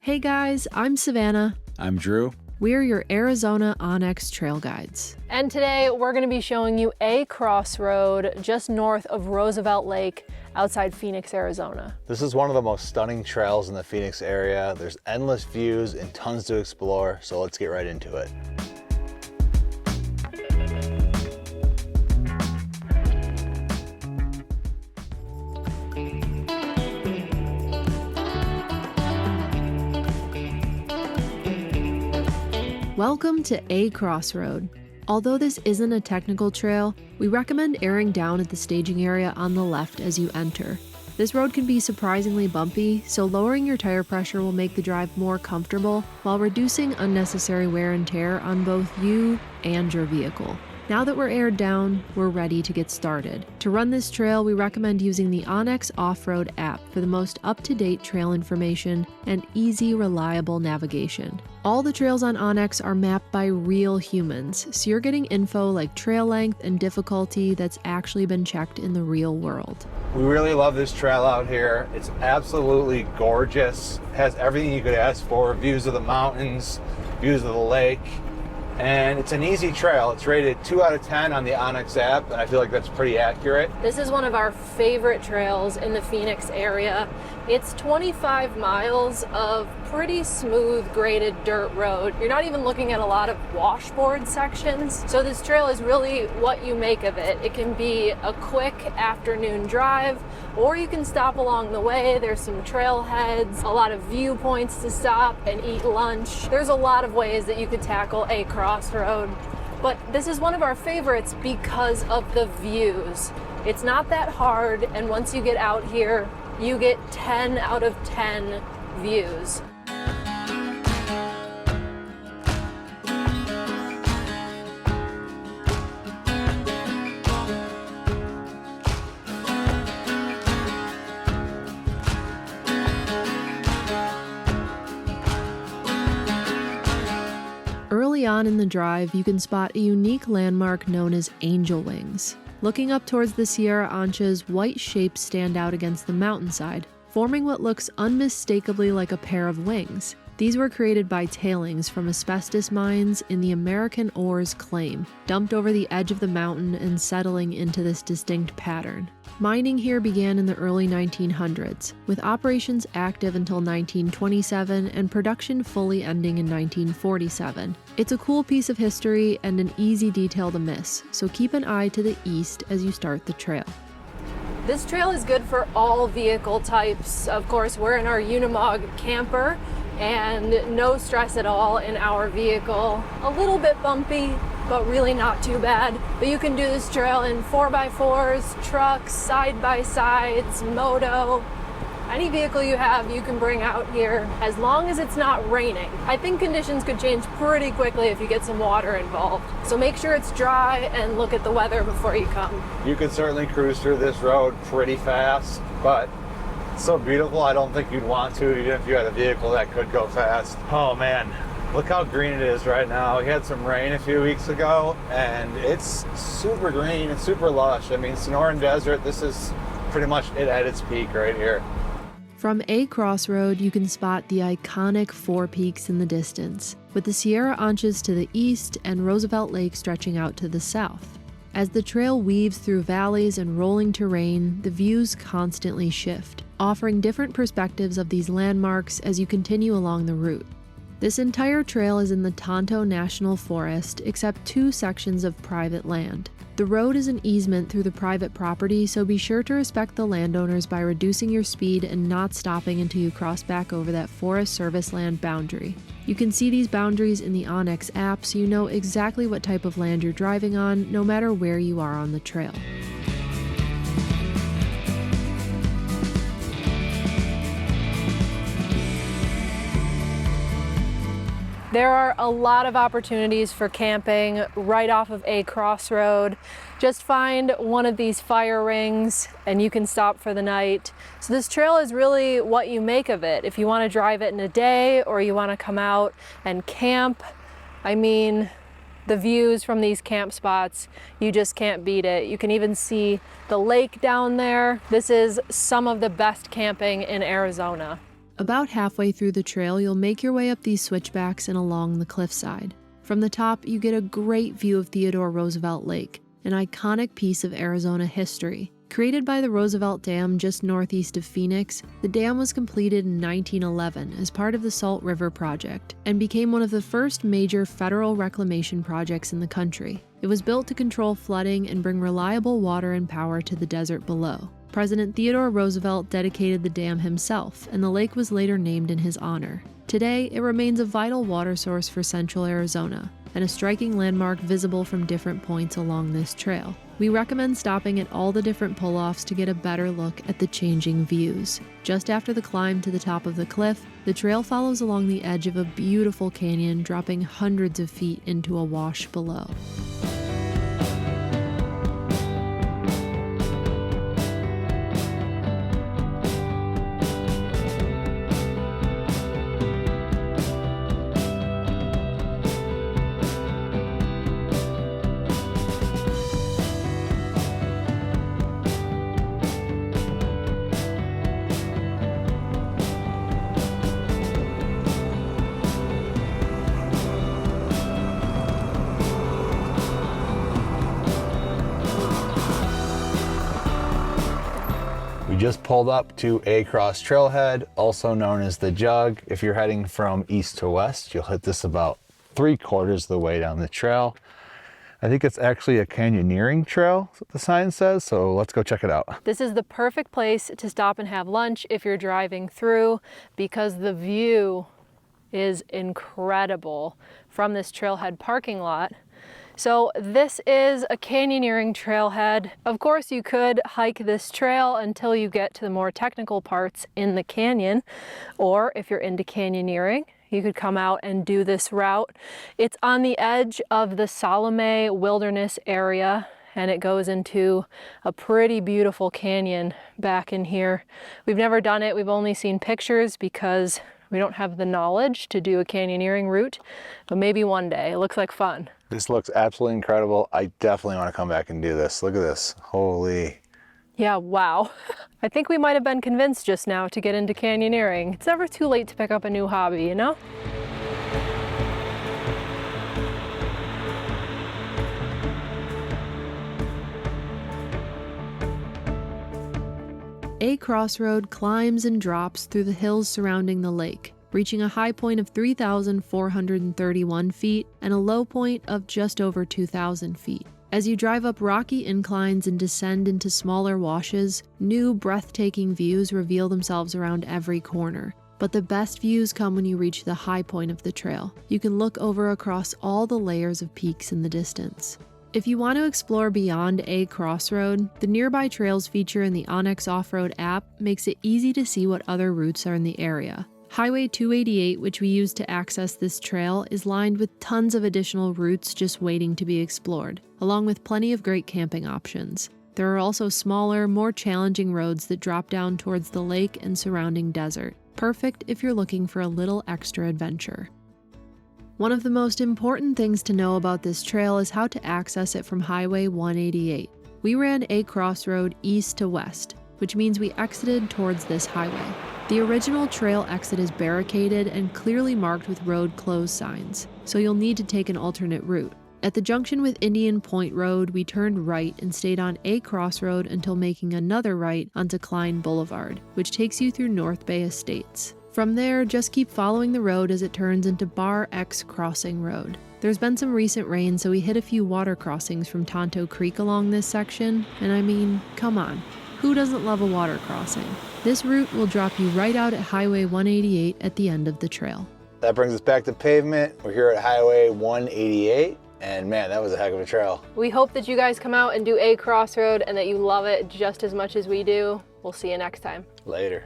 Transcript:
Hey guys, I'm Savannah. I'm Drew. We're your Arizona onX trail guides. And today we're going to be showing you a crossroad just north of Roosevelt Lake outside Phoenix, Arizona. This is one of the most stunning trails in the Phoenix area. There's endless views and tons to explore, so let's get right into it. Welcome to A Crossroad. Although this isn't a technical trail, we recommend airing down at the staging area on the left as you enter. This road can be surprisingly bumpy, so lowering your tire pressure will make the drive more comfortable while reducing unnecessary wear and tear on both you and your vehicle. Now that we're aired down, we're ready to get started. To run this trail, we recommend using the onX Offroad app for the most up-to-date trail information and easy, reliable navigation. All the trails on onX are mapped by real humans, so you're getting info like trail length and difficulty that's actually been checked in the real world. We really love this trail out here. It's absolutely gorgeous. It has everything you could ask for. Views of the mountains, views of the lake. And it's an easy trail. It's rated 2 out of 10 on the onX app, and I feel like that's pretty accurate. This is one of our favorite trails in the Phoenix area. It's 25 miles of pretty smooth graded dirt road. You're not even looking at a lot of washboard sections. So this trail is really what you make of it. It can be a quick afternoon drive, or you can stop along the way. There's some trailheads, a lot of viewpoints to stop and eat lunch. There's a lot of ways that you could tackle a crossroad, but this is one of our favorites because of the views. It's not that hard, and once you get out here, you get 10 out of 10 views. Early on in the drive, you can spot a unique landmark known as Angel Wings. Looking up towards the Sierra Anchas, white shapes stand out against the mountainside, forming what looks unmistakably like a pair of wings. These were created by tailings from asbestos mines in the American Ores claim, dumped over the edge of the mountain and settling into this distinct pattern. Mining here began in the early 1900s, with operations active until 1927 and production fully ending in 1947. It's a cool piece of history and an easy detail to miss, so keep an eye to the east as you start the trail. This trail is good for all vehicle types. Of course, we're in our Unimog camper, and no stress at all in our vehicle. A little bit bumpy, but really not too bad. But you can do this trail in 4x4s, trucks, side-by-sides, moto. Any vehicle you have, you can bring out here, as long as it's not raining. I think conditions could change pretty quickly if you get some water involved. So make sure it's dry and look at the weather before you come. You could certainly cruise through this road pretty fast, but it's so beautiful, I don't think you'd want to, even if you had a vehicle that could go fast. Oh man, look how green it is right now. We had some rain a few weeks ago, and it's super green and super lush. I mean, Sonoran Desert, this is pretty much it at its peak right here. From A Crossroad, you can spot the iconic Four Peaks in the distance, with the Sierra Anchas to the east and Roosevelt Lake stretching out to the south. As the trail weaves through valleys and rolling terrain, the views constantly shift, offering different perspectives of these landmarks as you continue along the route. This entire trail is in the Tonto National Forest, except 2 sections of private land. The road is an easement through the private property, so be sure to respect the landowners by reducing your speed and not stopping until you cross back over that Forest Service land boundary. You can see these boundaries in the onX app, so you know exactly what type of land you're driving on, no matter where you are on the trail. There are a lot of opportunities for camping right off of A Crossroad. Just find one of these fire rings and you can stop for the night. So this trail is really what you make of it. If you want to drive it in a day or you want to come out and camp, I mean, the views from these camp spots, you just can't beat it. You can even see the lake down there. This is some of the best camping in Arizona. About halfway through the trail, you'll make your way up these switchbacks and along the cliffside. From the top, you get a great view of Theodore Roosevelt Lake, an iconic piece of Arizona history. Created by the Roosevelt Dam just northeast of Phoenix, the dam was completed in 1911 as part of the Salt River Project and became one of the first major federal reclamation projects in the country. It was built to control flooding and bring reliable water and power to the desert below. President Theodore Roosevelt dedicated the dam himself, and the lake was later named in his honor. Today, it remains a vital water source for central Arizona, and a striking landmark visible from different points along this trail. We recommend stopping at all the different pull-offs to get a better look at the changing views. Just after the climb to the top of the cliff, the trail follows along the edge of a beautiful canyon, dropping hundreds of feet into a wash below. We just pulled up to a cross trailhead, also known as the Jug. If you're heading from east to west, you'll hit this about 3/4 of the way down the trail. I think it's actually a canyoneering trail, the sign says, so let's go check it out. This is the perfect place to stop and have lunch if you're driving through, because the view is incredible from this trailhead parking lot. So this is a canyoneering trailhead. Of course, you could hike this trail until you get to the more technical parts in the canyon, or if you're into canyoneering, you could come out and do this route. It's on the edge of the Salome Wilderness area, and it goes into a pretty beautiful canyon back in here. We've never done it. We've only seen pictures because we don't have the knowledge to do a canyoneering route, but maybe one day. It looks like fun. This looks absolutely incredible. I definitely want to come back and do this. Look at this. Holy. Yeah, wow. I think we might have been convinced just now to get into canyoneering. It's never too late to pick up a new hobby, you know? A crossroad climbs and drops through the hills surrounding the lake, reaching a high point of 3,431 feet and a low point of just over 2,000 feet. As you drive up rocky inclines and descend into smaller washes, new breathtaking views reveal themselves around every corner. But the best views come when you reach the high point of the trail. You can look over across all the layers of peaks in the distance. If you want to explore beyond a crossroad, the nearby trails feature in the onX Offroad app makes it easy to see what other routes are in the area. Highway 288, which we use to access this trail, is lined with tons of additional routes just waiting to be explored, along with plenty of great camping options. There are also smaller, more challenging roads that drop down towards the lake and surrounding desert, perfect if you're looking for a little extra adventure. One of the most important things to know about this trail is how to access it from Highway 188. We ran a crossroad east to west, which means we exited towards this highway. The original trail exit is barricaded and clearly marked with road closed signs, so you'll need to take an alternate route. At the junction with Indian Point Road, we turned right and stayed on a crossroad until making another right onto Klein Boulevard, which takes you through North Bay Estates. From there, just keep following the road as it turns into Bar X Crossing Road. There's been some recent rain, so we hit a few water crossings from Tonto Creek along this section, and I mean, come on, who doesn't love a water crossing? This route will drop you right out at Highway 188 at the end of the trail. That brings us back to pavement. We're here at Highway 188, and man, that was a heck of a trail. We hope that you guys come out and do a crossroad and that you love it just as much as we do. We'll see you next time. Later.